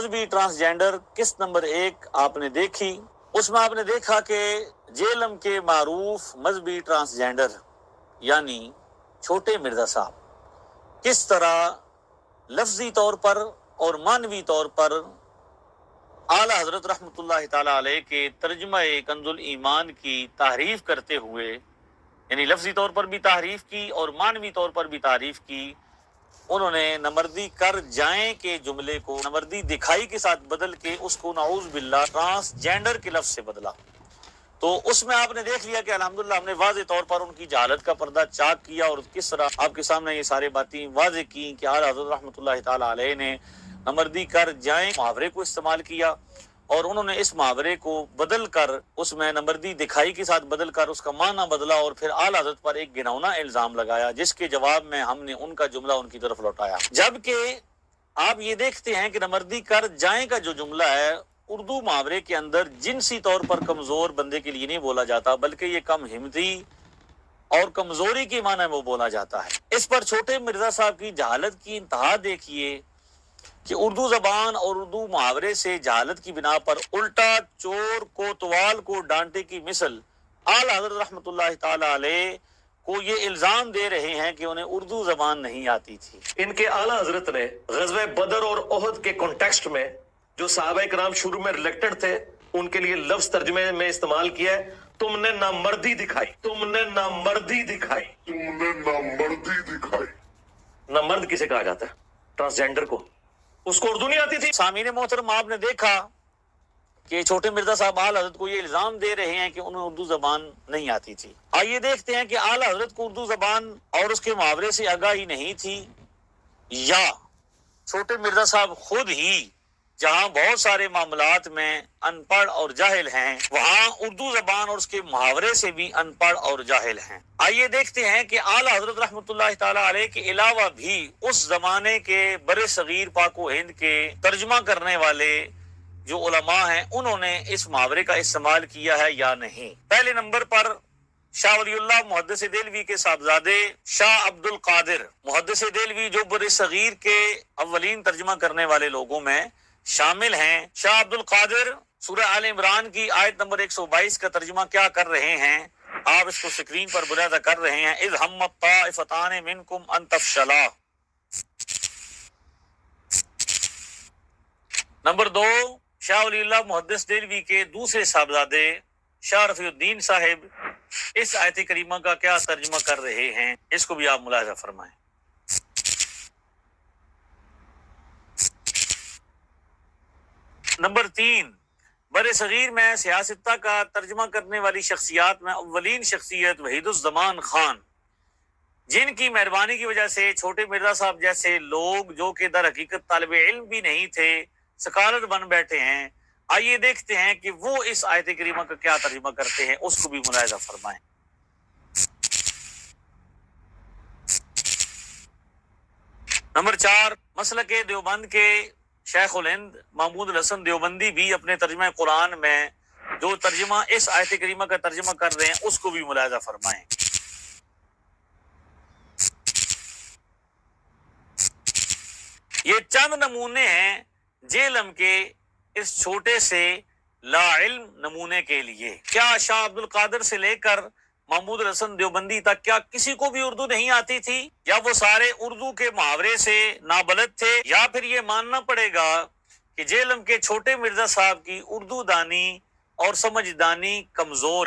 مذہبی ٹرانسجینڈر قسط نمبر 1 آپ نے دیکھی، اس میں آپ نے دیکھا کہ جیلم کے معروف مذہبی ٹرانسجینڈر یعنی چھوٹے مرزا صاحب کس طرح لفظی طور پر اور معنوی طور پر اعلی حضرت رحمۃ اللہ تعالی علیہ کے ترجمہ کنز الایمان کی تعریف کرتے ہوئے، یعنی لفظی طور پر بھی تعریف کی اور معنوی طور پر بھی تعریف کی، انہوں نے نمردی کر جائیں کے جملے کو نمردی دکھائی کے ساتھ بدل کے اس کو نعوذ باللہ ٹرانسجینڈر کے لفظ سے بدلا۔ تو اس میں آپ نے دیکھ لیا کہ الحمدللہ ہم نے واضح طور پر ان کی جہالت کا پردہ چاک کیا اور کس طرح آپ کے سامنے یہ سارے باتیں واضح کی کہ اعلیٰ حضرت رحمۃ اللہ تعالی علیہ نے نمردی کر جائیں محاورے کو استعمال کیا، اور انہوں نے اس محاورے کو بدل کر اس میں نمردی دکھائی کے ساتھ بدل کر اس کا معنی بدلا اور پھر اعلیٰ حضرت پر ایک گھناؤنا الزام لگایا، جس کے جواب میں ہم نے ان کا جملہ ان کی طرف لوٹایا۔ جبکہ آپ یہ دیکھتے ہیں کہ نمردی کر جائیں کا جو جملہ ہے اردو محاورے کے اندر جنسی طور پر کمزور بندے کے لیے نہیں بولا جاتا، بلکہ یہ کم ہمتی اور کمزوری کے معنی میں وہ بولا جاتا ہے۔ اس پر چھوٹے مرزا صاحب کی جہالت کی انتہا دیکھیے کہ اردو زبان اور اردو محاورے سے جہالت کی بنا پر الٹا چور کوتوال کو ڈانٹے کی مثل اعلیٰ حضرت رحمۃ اللہ تعالی علیہ کو یہ الزام دے رہے ہیں کہ انہیں اردو زبان نہیں آتی تھی۔ ان کے اعلیٰ حضرت نے غزوہ بدر اور احد کے کانٹیکسٹ میں جو صحابہ کرام شروع میں ریلیکٹڈ تھے ان کے لیے لفظ ترجمے میں استعمال کیا ہے، تم نے نامردی دکھائی، تم نے نامردی دکھائی، تم نے نامردی دکھائی۔ نامرد کسے کہا جاتا ہے؟ ٹرانسجینڈر کو، اس کو اردو نہیں آتی تھی۔ سامعین محترم، آپ نے دیکھا کہ چھوٹے مرزا صاحب اعلیٰ حضرت کو یہ الزام دے رہے ہیں کہ انہیں اردو زبان نہیں آتی تھی۔ آئیے دیکھتے ہیں کہ اعلیٰ حضرت کو اردو زبان اور اس کے محاورے سے آگاہی نہیں تھی، یا چھوٹے مرزا صاحب خود ہی جہاں بہت سارے معاملات میں ان پڑھ اور جاہل ہیں، وہاں اردو زبان اور اس کے محاورے سے بھی ان پڑھ اور جاہل ہیں۔ آئیے دیکھتے ہیں کہ اعلیٰ حضرت رحمۃ اللہ تعالی علیہ کے علاوہ بھی اس زمانے کے بر صغیر پاک و ہند کے ترجمہ کرنے والے جو علماء ہیں انہوں نے اس محاورے کا استعمال کیا ہے یا نہیں۔ پہلے نمبر پر شاہ ولی اللہ محدث دہلوی کے صاحبزادے شاہ عبد القادر محدث دہلوی، جو بر صغیر کے اولین ترجمہ کرنے والے لوگوں میں شامل ہیں۔ شاہ عبد القادر سورہ آل عمران کی آیت نمبر 122 کا ترجمہ کیا کر رہے ہیں؟ آپ اس کو سکرین پر ملاحظہ کر رہے ہیں۔ اذ ہمت طائفتان منکم ان تفشلا۔ نمبر 2، شاہ ولی اللہ محدث دہلوی کے دوسرے صاحبزادے شاہ رفیع الدین صاحب اس آیت کریمہ کا کیا ترجمہ کر رہے ہیں، اس کو بھی آپ ملاحظہ فرمائیں۔ نمبر 3، بر صغیر میں سیاستہ کا ترجمہ کرنے والی شخصیات میں اولین شخصیت وحید الزمان خان، جن کی مہربانی کی وجہ سے چھوٹے مرزا صاحب جیسے لوگ جو کہ در حقیقت طالب علم بھی نہیں تھے سکالر بن بیٹھے ہیں۔ آئیے دیکھتے ہیں کہ وہ اس آیت کریمہ کا کیا ترجمہ کرتے ہیں، اس کو بھی ملاحظہ فرمائیں۔ نمبر 4، مسلک دیوبند کے شیخ الہند محمود الحسن دیوبندی بھی اپنے ترجمہ قرآن میں جو ترجمہ اس آیت کریمہ کا ترجمہ کر رہے ہیں اس کو بھی ملاحظہ فرمائیں۔ یہ چند نمونے ہیں جیلم کے اس چھوٹے سے لا علم نمونے کے لیے۔ کیا شاہ عبد القادر سے لے کر محمود الحسن دیوبندی تک کیا کسی کو بھی اردو نہیں آتی تھی، یا وہ سارے اردو کے محاورے سے نابلد تھے، یا پھر یہ ماننا پڑے گا کہ جیلم کے چھوٹے مرزا صاحب کی اردو دانی اور سمجھدانی کمزور ہے؟